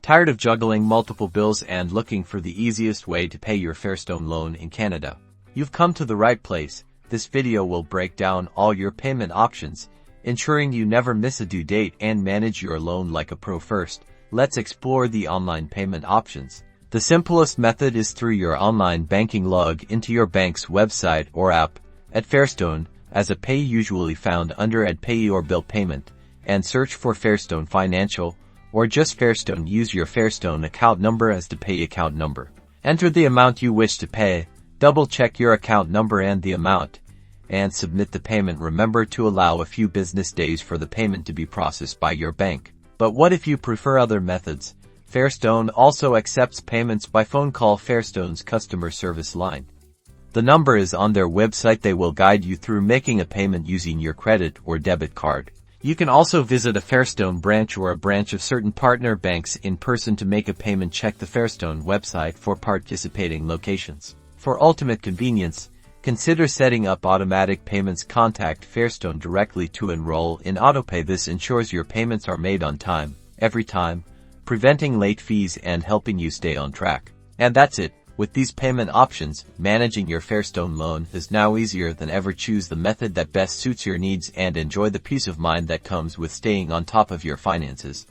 Tired of juggling multiple bills and looking for the easiest way to pay your Fairstone loan in Canada? You've come to the right place. This video will break down all your payment options, ensuring you never miss a due date and manage your loan like a pro. First, let's explore the online payment options. The simplest method is through your online banking. Log into your bank's website or app at Fairstone as a pay, usually found under Autopay or bill payment, and search for Fairstone Financial or just Fairstone. Use your Fairstone account number as the pay account number. Enter the amount you wish to pay, double-check your account number and the amount, and submit the payment. Remember to allow a few business days for the payment to be processed by your bank. But what if you prefer other methods? Fairstone also accepts payments by phone. Call Fairstone's customer service line. The number is on their website. They will guide you through making a payment using your credit or debit card. You can also visit a Fairstone branch or a branch of certain partner banks in person to make a payment. Check the Fairstone website for participating locations. For ultimate convenience, consider setting up automatic payments. Contact Fairstone directly to enroll in Autopay. This ensures your payments are made on time, every time, preventing late fees and helping you stay on track. And that's it. With these payment options, managing your Fairstone loan is now easier than ever. Choose the method that best suits your needs and enjoy the peace of mind that comes with staying on top of your finances.